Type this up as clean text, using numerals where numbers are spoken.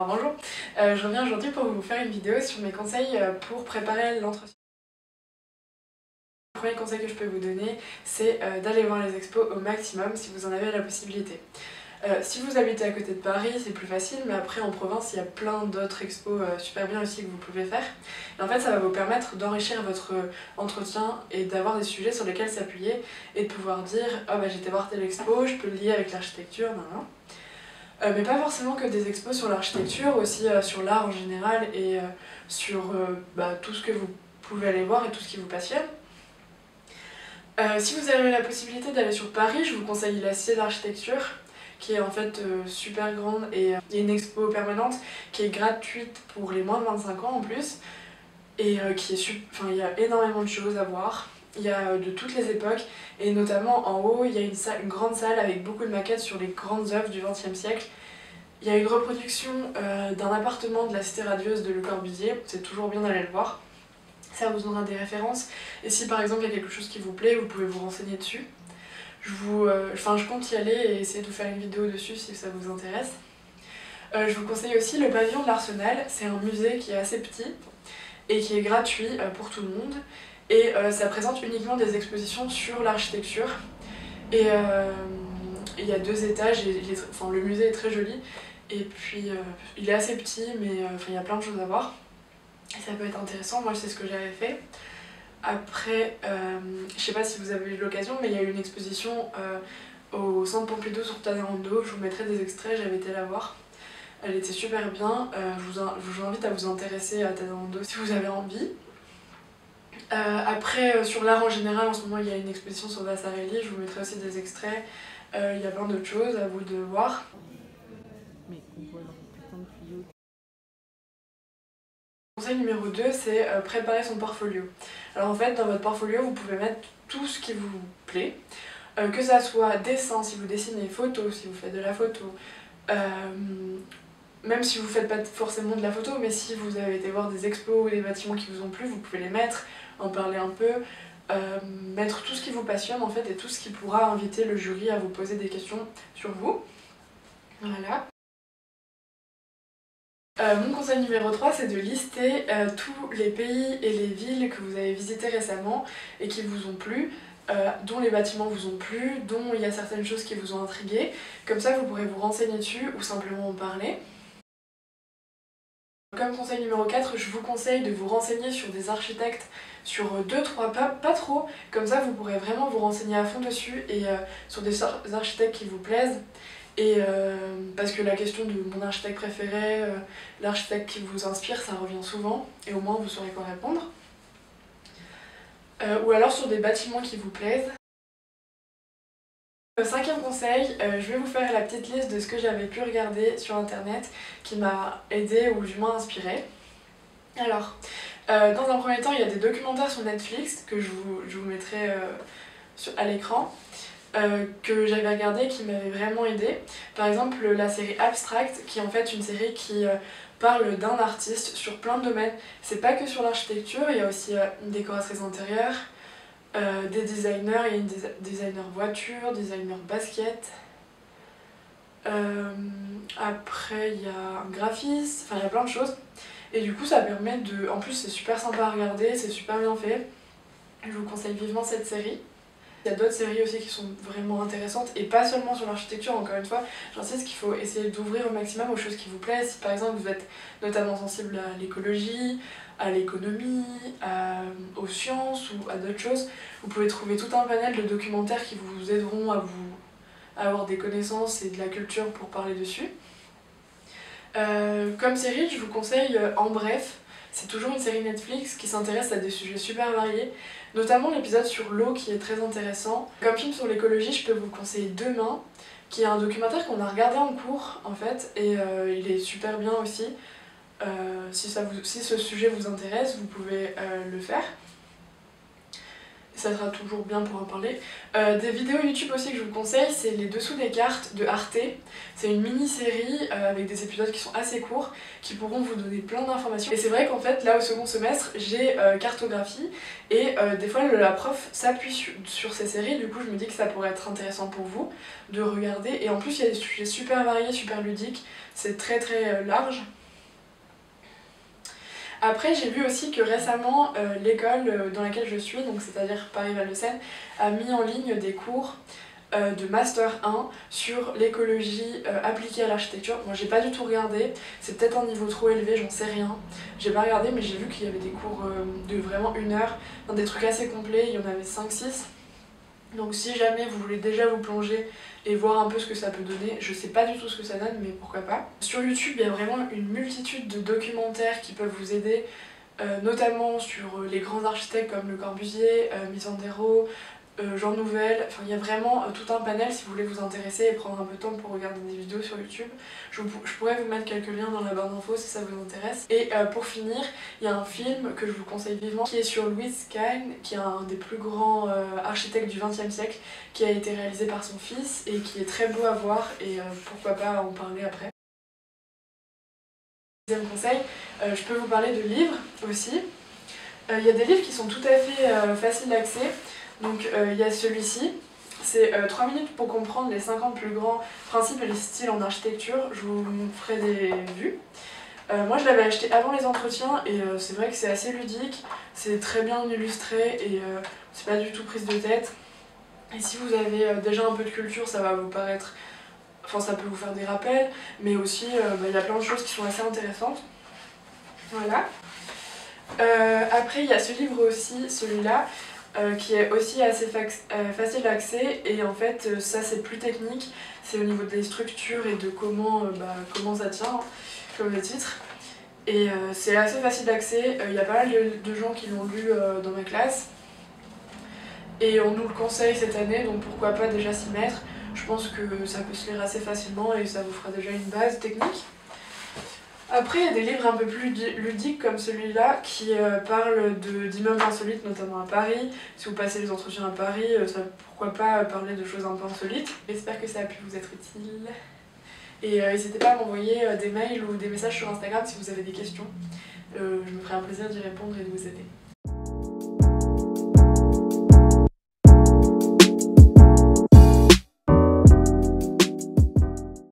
Bonjour, je reviens aujourd'hui pour vous faire une vidéo sur mes conseils pour préparer l'entretien. Le premier conseil que je peux vous donner, c'est d'aller voir les expos au maximum si vous en avez la possibilité. Si vous habitez à côté de Paris, c'est plus facile, mais après en province, il y a plein d'autres expos super bien aussi que vous pouvez faire. Et en fait, ça va vous permettre d'enrichir votre entretien et d'avoir des sujets sur lesquels s'appuyer et de pouvoir dire « Oh bah j'étais voir telle expo, je peux le lier avec l'architecture, nan nan ». Mais pas forcément que des expos sur l'architecture, aussi sur l'art en général et sur tout ce que vous pouvez aller voir et tout ce qui vous passionne. Si vous avez la possibilité d'aller sur Paris, je vous conseille la Cité d'Architecture, qui est en fait super grande et il y a une expo permanente qui est gratuite pour les moins de 25 ans en plus et il y a énormément de choses à voir. Il y a de toutes les époques et notamment en haut il y a une grande salle avec beaucoup de maquettes sur les grandes œuvres du XXe siècle. Il y a une reproduction d'un appartement de la cité radieuse de Le Corbusier, c'est toujours bien d'aller le voir. Ça vous donnera des références et si par exemple il y a quelque chose qui vous plaît, vous pouvez vous renseigner dessus. Je compte y aller et essayer de vous faire une vidéo dessus si ça vous intéresse. Je vous conseille aussi le pavillon de l'Arsenal, c'est un musée qui est assez petit et qui est gratuit pour tout le monde. Et ça présente uniquement des expositions sur l'architecture. Et il y a 2 étages, et le musée est très joli. Et puis il est assez petit, mais il y a plein de choses à voir. Et ça peut être intéressant, moi c'est ce que j'avais fait. Après, je sais pas si vous avez eu l'occasion, mais il y a eu une exposition au Centre Pompidou sur Tadamando. Je vous mettrai des extraits, j'avais été la voir. Elle était super bien, je vous invite à vous intéresser à Tadamando si vous avez envie. Après, sur l'art en général, en ce moment il y a une exposition sur Vasarely, je vous mettrai aussi des extraits. Il y a plein d'autres choses, à vous de voir. Conseil numéro 2, c'est préparer son portfolio. Alors en fait, dans votre portfolio, vous pouvez mettre tout ce qui vous plaît, que ça soit dessin, si vous dessinez, photo, si vous faites de la photo, même si vous faites pas forcément de la photo, mais si vous avez été voir des expos ou des bâtiments qui vous ont plu, vous pouvez les mettre, en parler un peu, mettre tout ce qui vous passionne en fait et tout ce qui pourra inviter le jury à vous poser des questions sur vous. Voilà. Mon conseil numéro 3, c'est de lister tous les pays et les villes que vous avez visités récemment et qui vous ont plu, dont les bâtiments vous ont plu, dont il y a certaines choses qui vous ont intrigué. Comme ça, vous pourrez vous renseigner dessus ou simplement en parler. Comme conseil numéro 4, je vous conseille de vous renseigner sur des architectes, sur 2-3, pas trop, comme ça vous pourrez vraiment vous renseigner à fond dessus et sur des architectes qui vous plaisent. Et parce que la question de mon architecte préféré, l'architecte qui vous inspire, ça revient souvent, et au moins vous saurez quoi répondre. Ou alors sur des bâtiments qui vous plaisent. 5e conseil, je vais vous faire la petite liste de ce que j'avais pu regarder sur internet qui m'a aidé ou du moins inspiré. Alors, dans un premier temps, il y a des documentaires sur Netflix que je vous mettrai à l'écran. Que j'avais regardé qui m'avait vraiment aidé. Par exemple la série Abstract qui est en fait une série qui parle d'un artiste sur plein de domaines. C'est pas que sur l'architecture, il y a aussi une décoratrice intérieure, des designers, il y a une designer voiture, designer basket. Après il y a un graphiste, enfin il y a plein de choses. Et du coup ça permet de... En plus c'est super sympa à regarder, c'est super bien fait. Je vous conseille vivement cette série. Il y a d'autres séries aussi qui sont vraiment intéressantes et pas seulement sur l'architecture, encore une fois, j'insiste qu'il faut essayer d'ouvrir au maximum aux choses qui vous plaisent. Si par exemple vous êtes notamment sensible à l'écologie, à l'économie, aux sciences ou à d'autres choses, vous pouvez trouver tout un panel de documentaires qui vous aideront à avoir des connaissances et de la culture pour parler dessus. Comme série, je vous conseille En Bref. C'est toujours une série Netflix qui s'intéresse à des sujets super variés, notamment l'épisode sur l'eau qui est très intéressant. Comme film sur l'écologie, je peux vous conseiller Demain, qui est un documentaire qu'on a regardé en cours en fait, et il est super bien aussi. Si ce sujet vous intéresse, vous pouvez le faire. Ça sera toujours bien pour en parler. Des vidéos YouTube aussi que je vous conseille, c'est les dessous des cartes de Arte. C'est une mini-série avec des épisodes qui sont assez courts, qui pourront vous donner plein d'informations. Et c'est vrai qu'en fait, là au second semestre, j'ai cartographie, et des fois la prof s'appuie sur ces séries, du coup je me dis que ça pourrait être intéressant pour vous de regarder. Et en plus il y a des sujets super variés, super ludiques, c'est très très large. Après j'ai vu aussi que récemment l'école dans laquelle je suis, donc c'est-à-dire Paris-Val-de-Seine, a mis en ligne des cours de Master 1 sur l'écologie appliquée à l'architecture. Moi j'ai pas du tout regardé, c'est peut-être un niveau trop élevé, j'en sais rien. J'ai pas regardé mais j'ai vu qu'il y avait des cours de vraiment 1 heure, dans des trucs assez complets, il y en avait 5-6. Donc si jamais vous voulez déjà vous plonger et voir un peu ce que ça peut donner, je sais pas du tout ce que ça donne mais pourquoi pas. Sur YouTube il y a vraiment une multitude de documentaires qui peuvent vous aider, notamment sur les grands architectes comme Le Corbusier, Misandero, Jean Nouvel, enfin il y a vraiment tout un panel si vous voulez vous intéresser et prendre un peu de temps pour regarder des vidéos sur YouTube. Je pourrais vous mettre quelques liens dans la barre d'infos si ça vous intéresse. Et pour finir, il y a un film que je vous conseille vivement qui est sur Louis Kahn, qui est un des plus grands architectes du XXe siècle, qui a été réalisé par son fils et qui est très beau à voir et pourquoi pas en parler après. Deuxième conseil, je peux vous parler de livres aussi. Il y a des livres qui sont tout à fait faciles d'accès. Donc il y a celui-ci, c'est 3 minutes pour comprendre les 50 plus grands principes et les styles en architecture, je vous ferai des vues. Moi je l'avais acheté avant les entretiens et c'est vrai que c'est assez ludique, c'est très bien illustré et c'est pas du tout prise de tête. Et si vous avez déjà un peu de culture, ça va vous paraître, enfin ça peut vous faire des rappels, mais aussi il y a plein de choses qui sont assez intéressantes. Voilà. Après il y a ce livre aussi, celui-là, qui est aussi assez facile d'accès et en fait ça c'est plus technique, c'est au niveau des structures et de comment ça tient, comme le titre. Et c'est assez facile d'accès, il y a pas mal de gens qui l'ont lu dans ma classe. Et on nous le conseille cette année, donc pourquoi pas déjà s'y mettre. Je pense que ça peut se lire assez facilement et ça vous fera déjà une base technique. Après, il y a des livres un peu plus ludiques comme celui-là qui parlent d'immeubles insolites, notamment à Paris. Si vous passez les entretiens à Paris, pourquoi pas parler de choses un peu insolites. J'espère que ça a pu vous être utile. Et n'hésitez pas à m'envoyer des mails ou des messages sur Instagram si vous avez des questions. Je me ferai un plaisir d'y répondre et de vous aider.